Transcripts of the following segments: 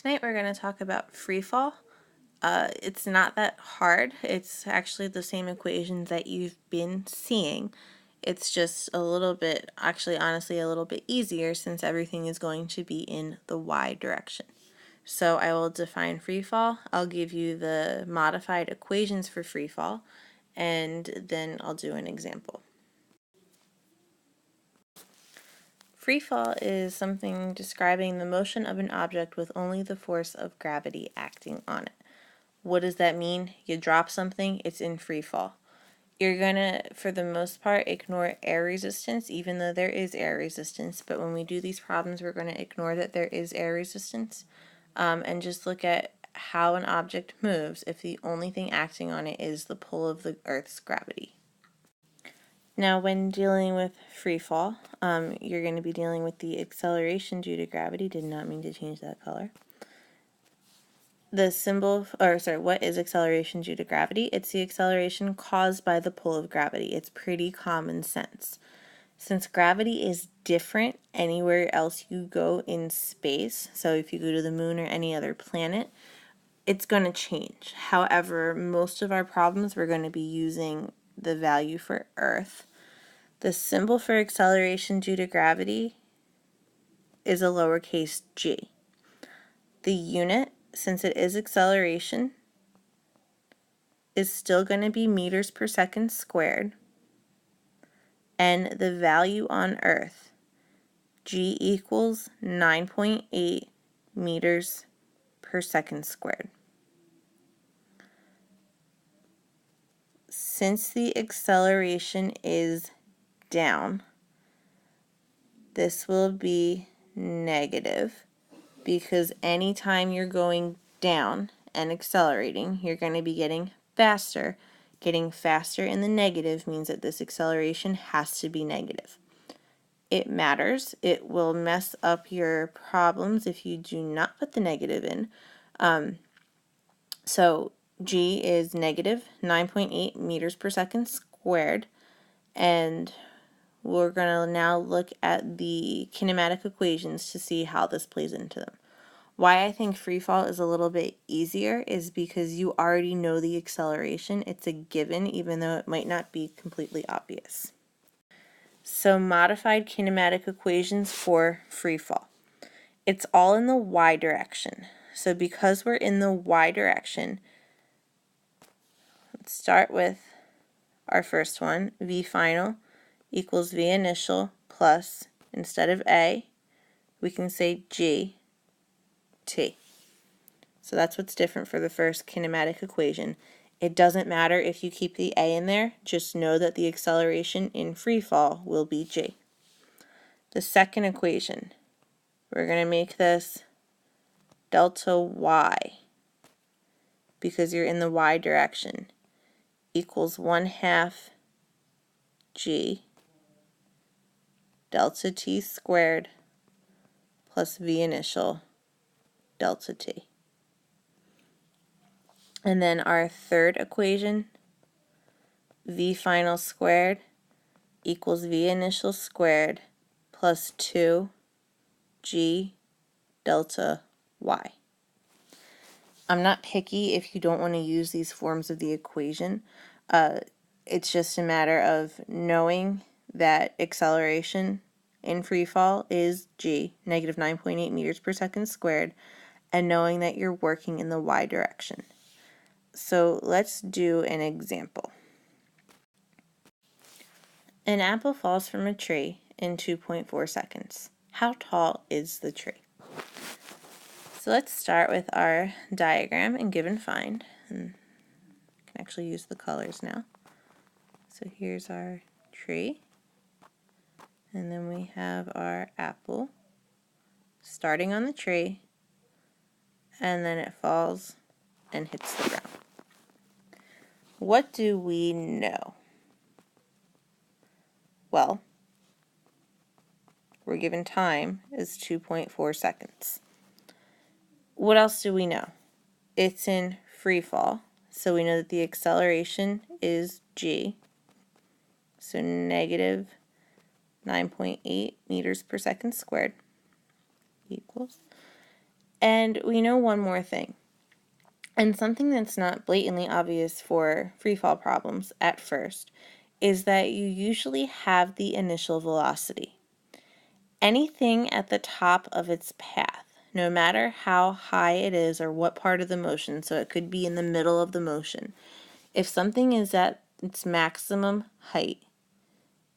Tonight we're going to talk about free fall. It's not that hard. It's actually the same equations that you've been seeing. It's just a little bit, actually honestly a little bit easier since everything is going to be in the y direction. So I will define free fall. I'll give you the modified equations for free fall, and then I'll do an example. Free fall is something describing the motion of an object with only the force of gravity acting on it. What does that mean? You drop something, it's in free fall. You're gonna, for the most part, ignore air resistance, even though there is air resistance. But when we do these problems, we're going to ignore that there is air resistance and just look at how an object moves if the only thing acting on it is the pull of the Earth's gravity. Now, when dealing with free fall, you're going to be dealing with the acceleration due to gravity. Did not mean to change that color. The symbol, what is acceleration due to gravity? It's the acceleration caused by the pull of gravity. It's pretty common sense. Since gravity is different anywhere else you go in space, so if you go to the moon or any other planet, it's going to change. However, most of our problems we're going to be using the value for Earth. The symbol for acceleration due to gravity is a lowercase g. The unit, since it is acceleration, is still going to be meters per second squared. And the value on Earth, g equals 9.8 meters per second squared. Since the acceleration is down, this will be negative because anytime you're going down and accelerating, you're going to be getting faster. Getting faster in the negative means that this acceleration has to be negative. It matters. It will mess up your problems if you do not put the negative in. So g is negative 9.8 meters per second squared, and we're going to now look at the kinematic equations to see how this plays into them. Why I think free fall is a little bit easier is because you already know the acceleration. It's a given, even though it might not be completely obvious. So modified kinematic equations for free fall. It's all in the y direction. So because we're in the y direction, let's start with our first one. V final equals V initial plus, instead of A, we can say G T. So that's what's different for the first kinematic equation. It doesn't matter if you keep the A in there, just know that the acceleration in free fall will be G. The second equation, we're going to make this delta Y, because you're in the Y direction, equals 1/2 G delta T squared plus V initial delta T. And then our third equation, V final squared equals V initial squared plus 2 G delta Y. I'm not picky if you don't want to use these forms of the equation. It's just a matter of knowing that acceleration in free fall is g, negative 9.8 meters per second squared, and knowing that you're working in the y direction. So let's do an example. An apple falls from a tree in 2.4 seconds. How tall is the tree? So let's start with our diagram and give and find. And I can actually use the colors now. So here's our tree. And then we have our apple starting on the tree, and then it falls and hits the ground. What do we know? Well, we're given time is 2.4 seconds. What else do we know? It's in free fall, so we know that the acceleration is g, so negative 9.8 meters per second squared equals. And we know one more thing. And something that's not blatantly obvious for free fall problems at first is that you usually have the initial velocity. Anything at the top of its path, no matter how high it is or what part of the motion, so it could be in the middle of the motion, if something is at its maximum height,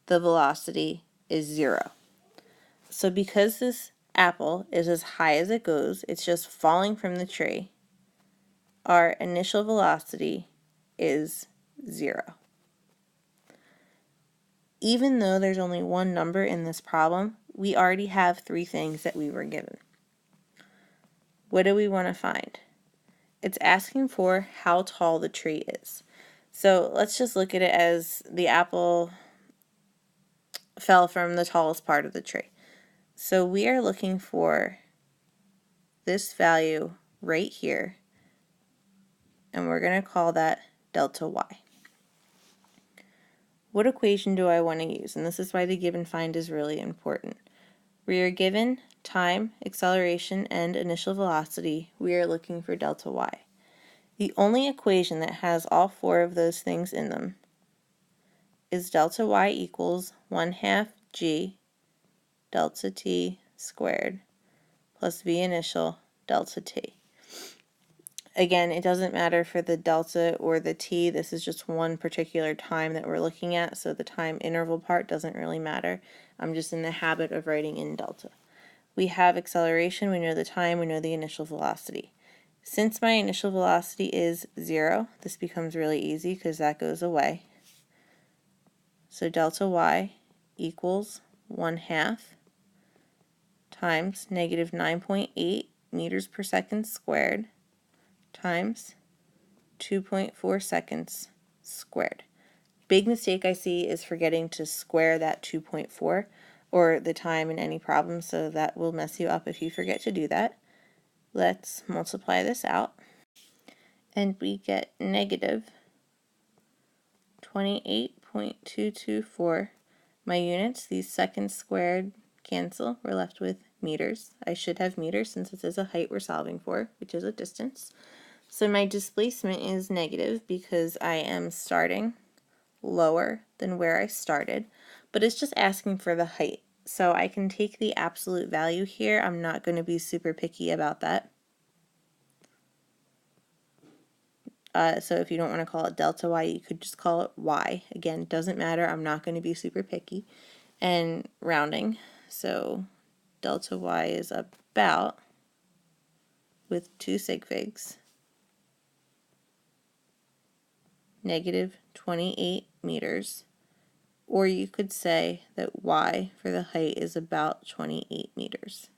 the velocity is 0. So because this apple is as high as it goes, it's just falling from the tree, our initial velocity is 0. Even though there's only one number in this problem, we already have 3 things that we were given. What do we want to find? It's asking for how tall the tree is. So let's just look at it as the apple fell from the tallest part of the tree. So we are looking for this value right here, and we're going to call that delta y. What equation do I want to use? And this is why the give and find is really important. We are given time, acceleration, and initial velocity. We are looking for delta y. The only equation that has all 4 of those things in them is delta y equals 1/2 g delta t squared plus v initial delta t. Again, it doesn't matter for the delta or the t. This is just one particular time that we're looking at, so the time interval part doesn't really matter. I'm just in the habit of writing in delta. We have acceleration, we know the time, we know the initial velocity. Since my initial velocity is 0, this becomes really easy because that goes away. So delta y equals 1/2 times negative 9.8 meters per second squared times 2.4 seconds squared. Big mistake I see is forgetting to square that 2.4 or the time in any problem, so that will mess you up if you forget to do that. Let's multiply this out, and we get negative 28.224. My units, these seconds squared, cancel. We're left with meters. I should have meters since this is a height we're solving for, which is a distance. So my displacement is negative because I am starting lower than where I started, but it's just asking for the height. So I can take the absolute value here. I'm not going to be super picky about that. So if you don't want to call it delta y, you could just call it y. Again, it doesn't matter. I'm not going to be super picky. And rounding. So delta y is about, with 2 sig figs, negative 28 meters. Or you could say that y for the height is about 28 meters.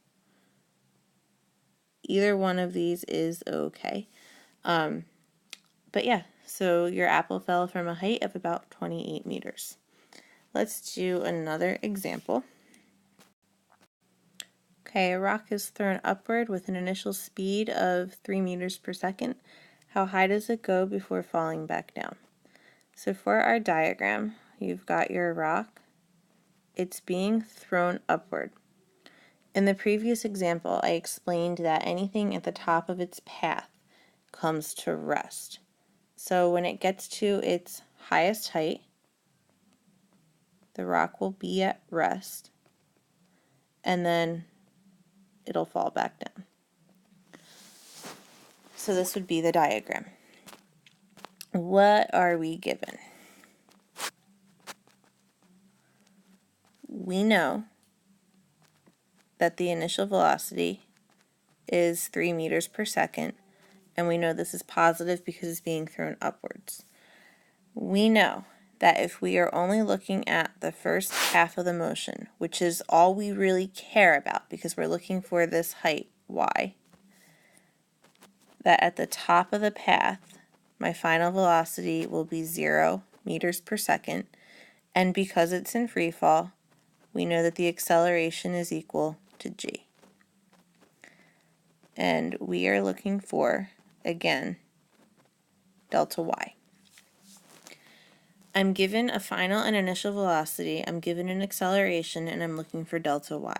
Either one of these is okay. But yeah, so your apple fell from a height of about 28 meters. Let's do another example. Okay, a rock is thrown upward with an initial speed of 3 meters per second. How high does it go before falling back down? So for our diagram, you've got your rock. It's being thrown upward. In the previous example, I explained that anything at the top of its path comes to rest. So when it gets to its highest height, the rock will be at rest, and then it'll fall back down. So this would be the diagram. What are we given? We know that the initial velocity is 3 meters per second, and we know this is positive because it's being thrown upwards. We know that if we are only looking at the first half of the motion, which is all we really care about because we're looking for this height, y, that at the top of the path, my final velocity will be 0 meters per second, and because it's in free fall, we know that the acceleration is equal to g. And we are looking for, again, delta y. I'm given a final and initial velocity, I'm given an acceleration, and I'm looking for delta y.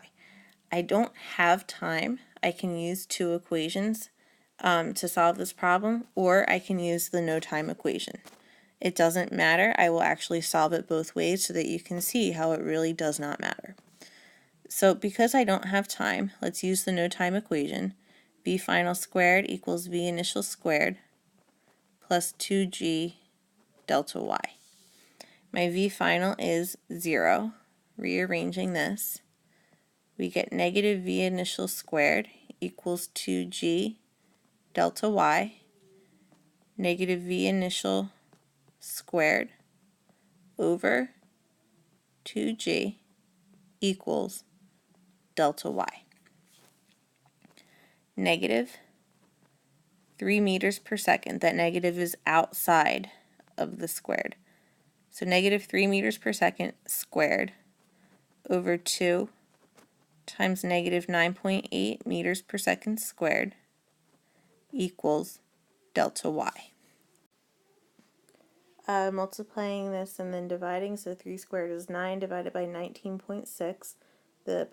I don't have time. I can use two equations to solve this problem, or I can use the no time equation. It doesn't matter. I will actually solve it both ways so that you can see how it really does not matter. So because I don't have time, let's use the no time equation. V final squared equals V initial squared plus 2g delta y. My V final is 0. Rearranging this, we get negative V initial squared equals 2g delta y, negative V initial squared over 2g equals delta y. Negative 3 meters per second. That negative is outside of the squared. So negative 3 meters per second squared over 2 times negative 9.8 meters per second squared equals delta y. Multiplying this and then dividing, so 3 squared is 9 divided by 19.6. The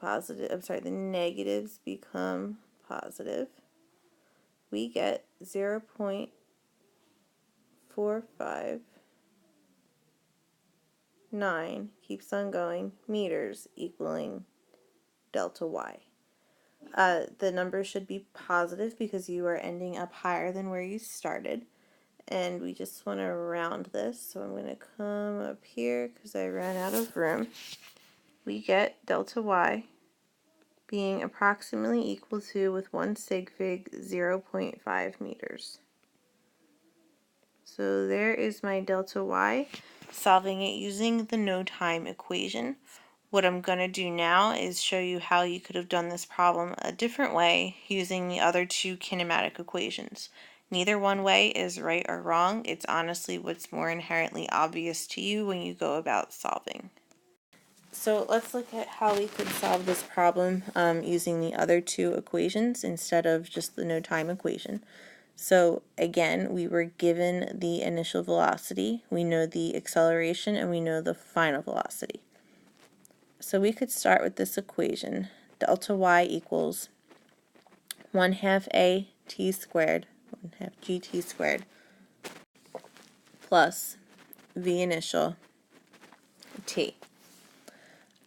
negatives become positive. We get 0.459, keeps on going, meters equaling delta y. The number should be positive because you are ending up higher than where you started. And we just want to round this, so I'm going to come up here because I ran out of room. We get delta y being approximately equal to, with one sig fig, 0.5 meters. So there is my delta y, solving it using the no time equation. What I'm going to do now is show you how you could have done this problem a different way using the other two kinematic equations. Neither one way is right or wrong. It's honestly what's more inherently obvious to you when you go about solving. So let's look at how we could solve this problem using the other two equations instead of just the no time equation. So again, we were given the initial velocity, we know the acceleration, and we know the final velocity. So we could start with this equation. Delta y equals 1/2 a t squared, 1/2 gt squared, plus v initial t.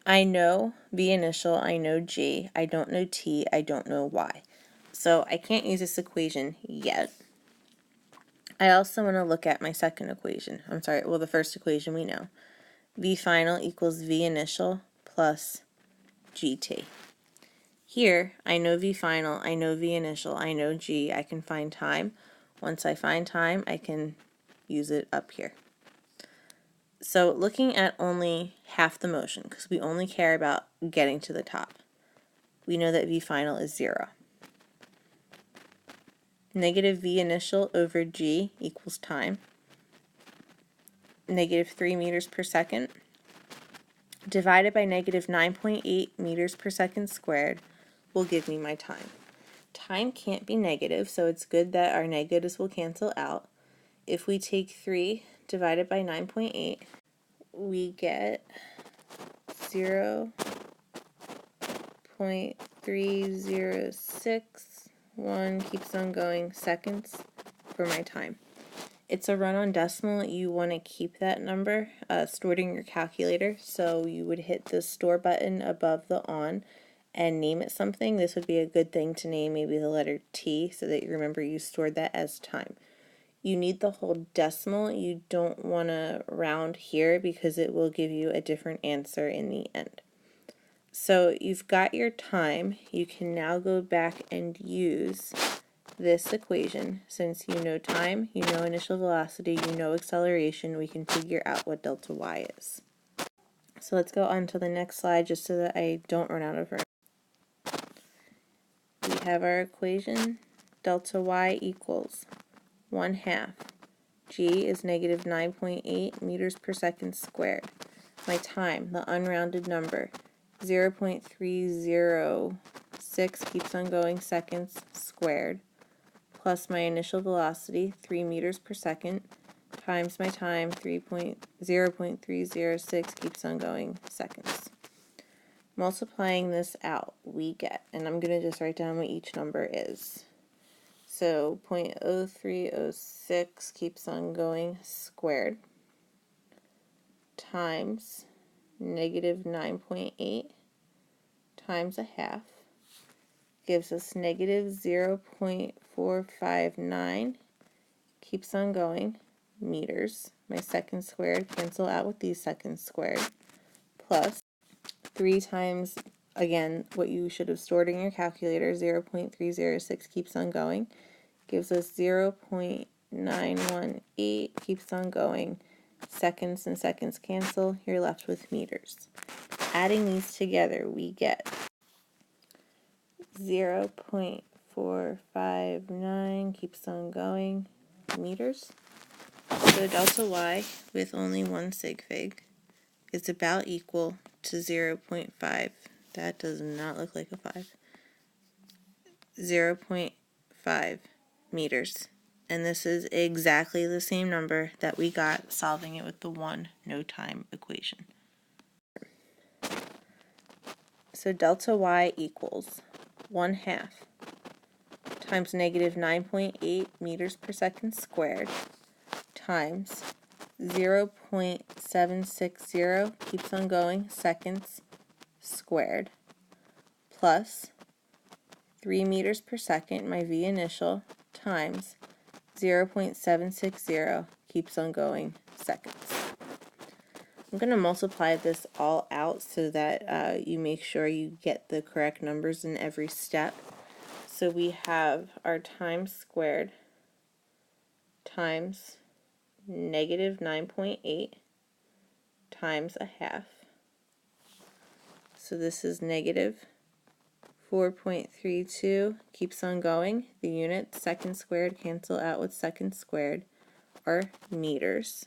I know v initial, I know g, I don't know t, I don't know y. So I can't use this equation yet. I also want to look at my second equation. The first equation we know. V final equals v initial plus gt. Here, I know v final, I know v initial, I know g, I can find time. Once I find time, I can use it up here. So looking at only half the motion, because we only care about getting to the top, we know that v final is 0. Negative v initial over g equals time. Negative 3 meters per second divided by negative 9.8 meters per second squared will give me my time. Time can't be negative, so it's good that our negatives will cancel out. If we take 3 divided by 9.8, we get 0.306, keeps on going, seconds for my time. It's a run-on decimal. You want to keep that number stored in your calculator, so you would hit the store button above the on and name it something. This would be a good thing to name maybe the letter T so that you remember you stored that as time. You need the whole decimal. You don't want to round here because it will give you a different answer in the end. So you've got your time. You can now go back and use this equation. Since you know time, you know initial velocity, you know acceleration, we can figure out what delta y is. So let's go on to the next slide just so that I don't run out of room. We have our equation. Delta y equals 1/2. G is negative 9.8 meters per second squared. My time, the unrounded number, 0.306, keeps on going, seconds squared, plus my initial velocity, 3 meters per second, times my time, 0.306, keeps on going, seconds. Multiplying this out, we get, and I'm going to just write down what each number is. So 0.0306 keeps on going squared times negative 9.8 times a half gives us negative 0.459, keeps on going, meters. My seconds squared cancel out with these seconds squared, plus 3 times, again, what you should have stored in your calculator, 0.306 keeps on going, gives us 0.918, keeps on going. Seconds and seconds cancel, you're left with meters. Adding these together, we get 0.459 keeps on going meters. So delta y with only one sig fig is about equal to 0.5. That does not look like a 5. 0.5 meters. And this is exactly the same number that we got solving it with the one no time equation. So delta y equals 1/2 times negative 9.8 meters per second squared times 0.760 keeps on going seconds squared plus 3 meters per second, my v initial, times 0.760 keeps on going seconds. I'm going to multiply this all out so that you make sure you get the correct numbers in every step. So we have our time squared times negative 9.8 times a half. So this is negative 4.32, keeps on going. The units, second squared, cancel out with second squared, are meters.